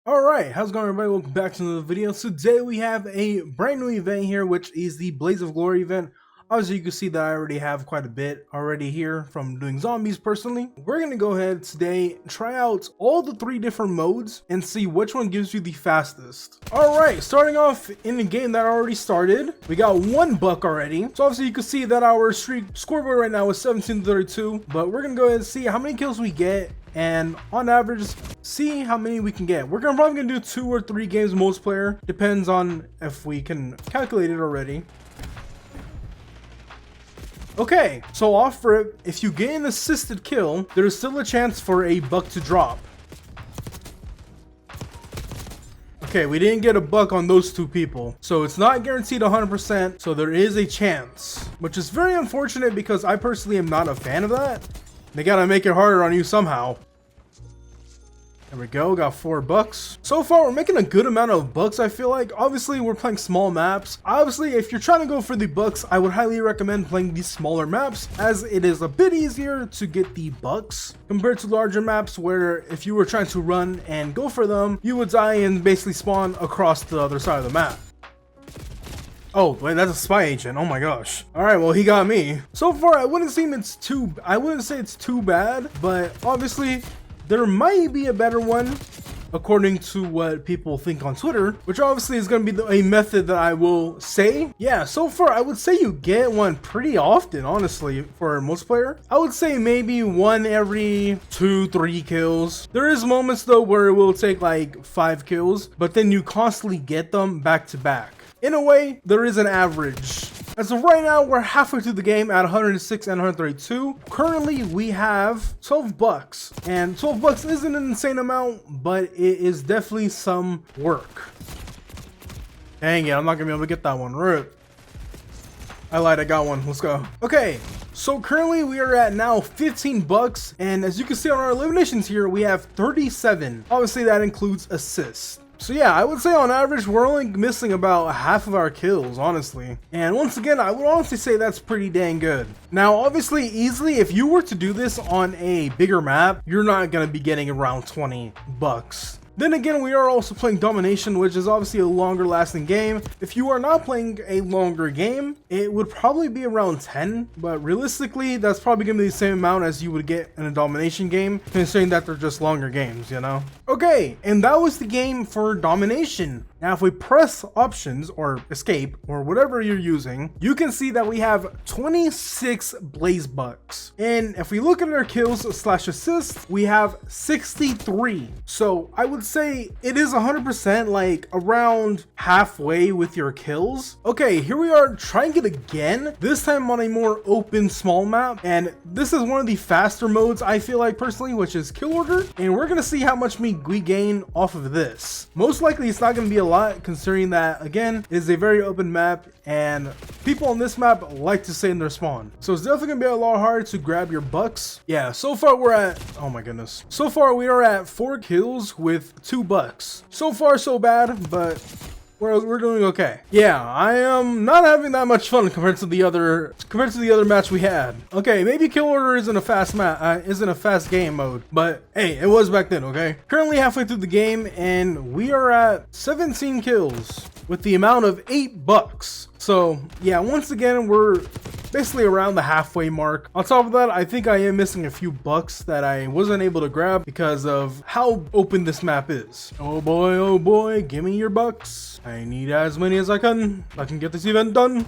Alright, how's it going everybody? Welcome back to another video. So today we have a brand new event here, which is the Blaze of Glory event. Obviously you can see that I already have quite a bit already here from doing zombies personally. We're going to go ahead today, try out all the 3 different modes and see which one gives you the fastest. Alright, starting off in the game that already started, we got 1 buck already. So obviously you can see that our scoreboard right now is 17-32, but we're going to go ahead and see how many kills we get and on average see how many we can get. We're probably gonna do 2 or 3 games multiplayer, depends on if we can calculate it already. Okay, so off rip, if you get an assisted kill, there's still a chance for a buck to drop. Okay, we didn't get a buck on those 2 people, so it's not guaranteed 100%, so there is a chance, which is very unfortunate because I personally am not a fan of that. They gotta make it harder on you somehow. There we go, got 4 bucks. So far, we're making a good amount of bucks, I feel like. Obviously, we're playing small maps. Obviously, if you're trying to go for the bucks, I would highly recommend playing these smaller maps, as it is a bit easier to get the bucks compared to larger maps where if you were trying to run and go for them, you would die and basically spawn across the other side of the map. Oh, wait, that's a spy agent. Oh my gosh. All right, well, he got me. So far, I wouldn't say it's too bad, but obviously there might be a better one according to what people think on Twitter, which obviously is going to be a method that I will say. Yeah, so far I would say you get one pretty often, honestly, for multiplayer. I would say maybe 1 every 2-3 kills. There is moments though where it will take like 5 kills, but then you constantly get them back to back. In a way, there is an average. As of right now, we're halfway through the game at 106 and 132. Currently, we have 12 bucks. And 12 bucks isn't an insane amount, but it is definitely some work. Dang it, I'm not gonna be able to get that one. Rip. I lied, I got one. Let's go. Okay, so currently we are at now 15 bucks. And as you can see on our eliminations here, we have 37. Obviously, that includes assists. So yeah, I would say on average, we're only missing about half of our kills, honestly. And once again, I would honestly say that's pretty dang good. Now, obviously, easily, if you were to do this on a bigger map, you're not going to be getting around 20 bucks. Then again, we are also playing domination, which is obviously a longer lasting game. If you are not playing a longer game, it would probably be around 10, but realistically, that's probably gonna be the same amount as you would get in a domination game, considering that they're just longer games, you know? Okay, and that was the game for domination. Now, if we press options or escape or whatever you're using, you can see that we have 26 blaze bucks. And if we look at our kills / assists, we have 63. So I would say it is 100% like around halfway with your kills. Okay, here we are trying it again, this time on a more open small map. And this is one of the faster modes I feel like personally, which is kill order. And we're gonna see how much we gain off of this. Most likely it's not gonna be a lot, considering that again it is a very open map and people on this map like to stay in their spawn, so it's definitely gonna be a lot harder to grab your bucks. Yeah, so far we're at, oh my goodness, so far we are at 4 kills with 2 bucks. So far so bad, but we're doing okay. Yeah, I am not having that much fun compared to the other match we had. Okay, maybe kill order isn't a fast game mode, but hey, it was back then. Okay, currently halfway through the game and we are at 17 kills with the amount of 8 bucks. So yeah, once again we're basically around the halfway mark. On top of that, I think I am missing a few bucks that I wasn't able to grab because of how open this map is. Oh boy, give me your bucks. I need as many as I can get this event done.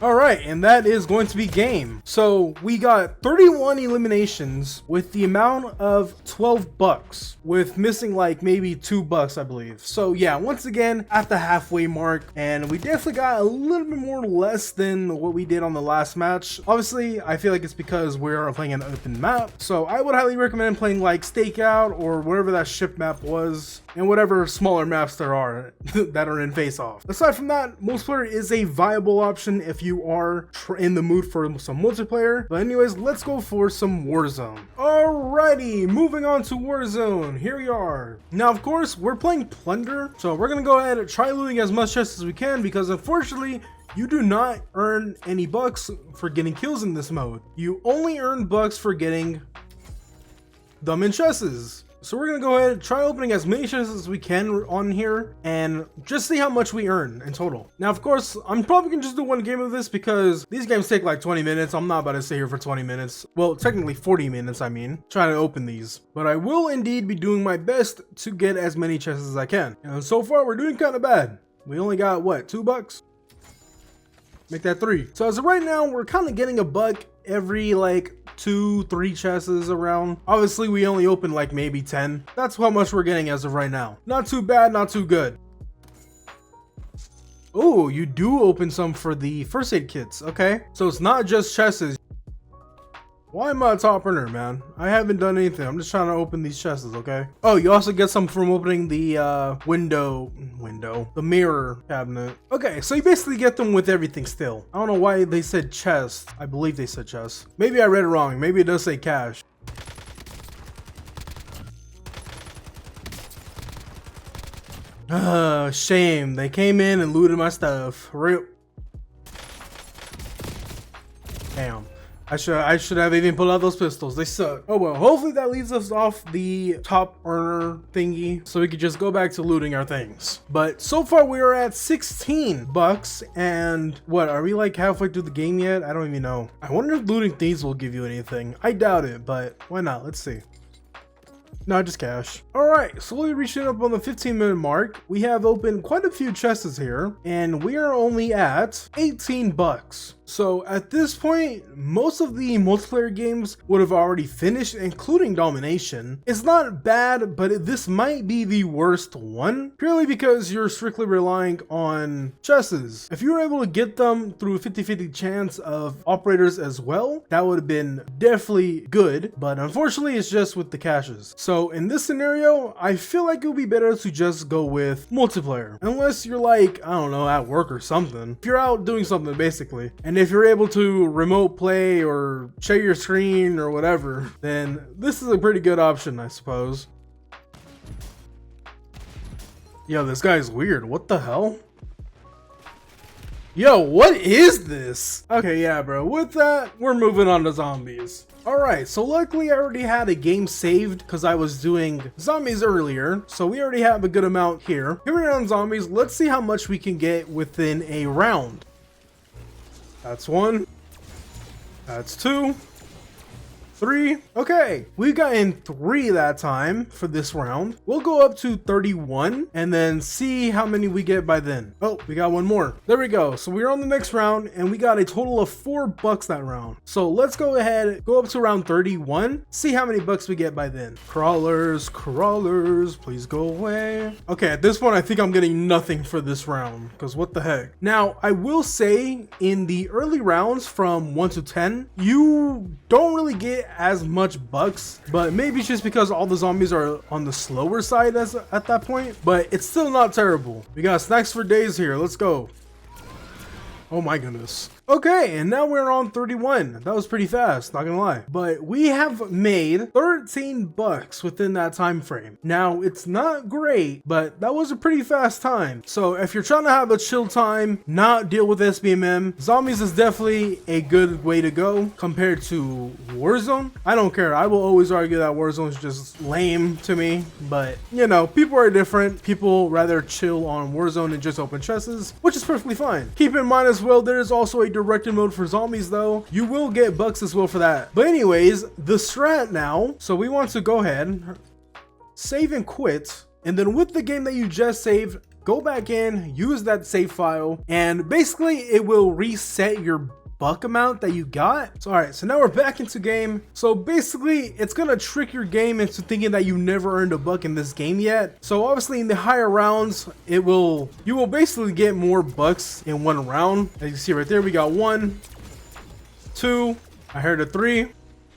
All right, and that is going to be game. So we got 31 eliminations with the amount of 12 bucks, with missing like maybe 2 bucks, I believe. So yeah, once again at the halfway mark, and we definitely got a little bit more less than what we did on the last match. Obviously, I feel like it's because we're playing an open map. So I would highly recommend playing like Stakeout or whatever that ship map was, and whatever smaller maps there are that are in face off. Aside from that, multiplayer is a viable option if you are in the mood for some multiplayer. But anyways, let's go for some Warzone. Alrighty, moving on to Warzone. Here we are. Now, of course, we're playing plunder, so we're gonna go ahead and try looting as much chests as we can, because unfortunately, you do not earn any bucks for getting kills in this mode. You only earn bucks for getting them in chests. So we're gonna go ahead and try opening as many chests as we can on here and just see how much we earn in total. Now, of course, I'm probably gonna just do one game of this because these games take like 20 minutes. I'm not about to stay here for 20 minutes. Well, technically 40 minutes, I mean, trying to open these. But I will indeed be doing my best to get as many chests as I can. And so far, we're doing kind of bad. We only got, what, $2? Make that 3. So as of right now, we're kind of getting a buck every like 2-3 chests around. Obviously, we only open like maybe 10. That's how much we're getting as of right now. Not too bad, not too good. Oh, you do open some for the first aid kits. Okay, so it's not just chests. Why am I a top earner, man? I haven't done anything. I'm just trying to open these chests, okay? Oh, you also get some from opening the the mirror cabinet. Okay, so you basically get them with everything still. I don't know why they said chest. I believe they said chest. Maybe I read it wrong. Maybe it does say cash. Shame. They came in and looted my stuff. Rip. Damn. I should have even pulled out those pistols. They suck. Oh well, hopefully that leaves us off the top earner thingy so we could just go back to looting our things. But so far we are at $16 and what, are we like halfway through the game yet? I don't even know. I wonder if looting thieves will give you anything. I doubt it, but why not? Let's see. No, just cash. All right, slowly reaching up on the 15-minute mark. We have opened quite a few chests here and we are only at $18. So at this point, most of the multiplayer games would have already finished, including Domination. It's not bad, but this might be the worst one, purely because you're strictly relying on chests. If you were able to get them through a 50-50 chance of operators as well, that would have been definitely good, but unfortunately it's just with the caches. So in this scenario, I feel like it would be better to just go with multiplayer, unless you're like, I don't know, at work or something. If you're out doing something basically, and if you're able to remote play or share your screen or whatever, then this is a pretty good option, I suppose. Yo, this guy's weird. What the hell? Yo, what is this? Okay, yeah, bro. With that, we're moving on to zombies. Alright, so luckily I already had a game saved because I was doing zombies earlier, so we already have a good amount here. Here we're on zombies. Let's see how much we can get within a round. That's 1. That's 2. 3. Okay, we got in 3 that time for this round. We'll go up to 31 and then see how many we get by then. Oh, we got one more. There we go. So we're on the next round and we got a total of $4 that round. So let's go ahead, go up to round 31, see how many bucks we get by then. Crawlers, please go away. Okay, at this point, I think I'm getting nothing for this round because what the heck. Now, I will say in the early rounds from 1 to 10, you don't really get as much bucks, but maybe it's just because all the zombies are on the slower side as at that point, but it's still not terrible. We got snacks for days here. Let's go. Oh my goodness. Okay, and now we're on 31. That was pretty fast, not gonna lie. But we have made $13 within that time frame. Now, it's not great, but that was a pretty fast time. So if you're trying to have a chill time, not deal with SBMM, zombies is definitely a good way to go compared to Warzone. I don't care. I will always argue that Warzone is just lame to me, but you know, people are different. People rather chill on Warzone and just open chests, which is perfectly fine. Keep in mind as well, there is also a directed mode for zombies though. You will get bucks as well for that. But anyways, the strat now. So we want to go ahead, save and quit. And then with the game that you just saved, go back in, use that save file, and basically it will reset your buck amount that you got. So all right, so now we're back into game. So basically it's gonna trick your game into thinking that you never earned a buck in this game yet. So obviously in the higher rounds, you will basically get more bucks in one round. As you see right there, we got 1, 2, I heard a 3,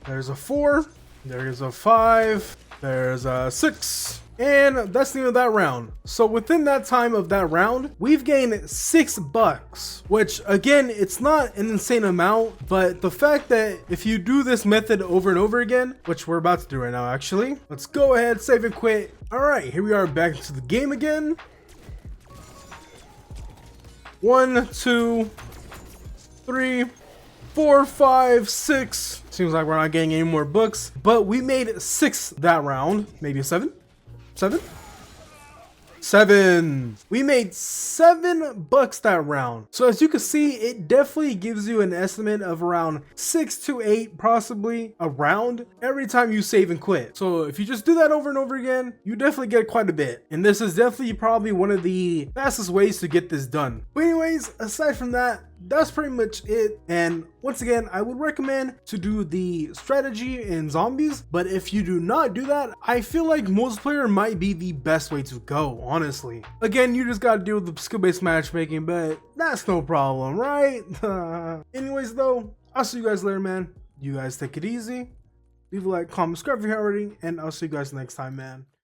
there's a 4, there's a 5, there's a 6. And that's the end of that round. So within that time of that round, we've gained $6, which again, it's not an insane amount, but the fact that if you do this method over and over again, which we're about to do right now, actually, let's go ahead, save and quit. All right, here we are back into the game again. 1, 2, 3, 4, 5, 6. Seems like we're not getting any more books, but we made 6 that round. Maybe a 7? 7? 7. We made 7 bucks that round. So as you can see, it definitely gives you an estimate of around 6 to 8 possibly a round every time you save and quit. So if you just do that over and over again, you definitely get quite a bit. And this is definitely probably one of the fastest ways to get this done. But anyways, aside from that, that's pretty much it. And once again, I would recommend to do the strategy in zombies, but if you do not do that, I feel like multiplayer might be the best way to go, honestly. Again, you just gotta deal with the skill-based matchmaking, but that's no problem, right? Anyways though, I'll see you guys later, man. You guys take it easy. Leave a like, comment, subscribe if you haven't already, and I'll see you guys next time, man.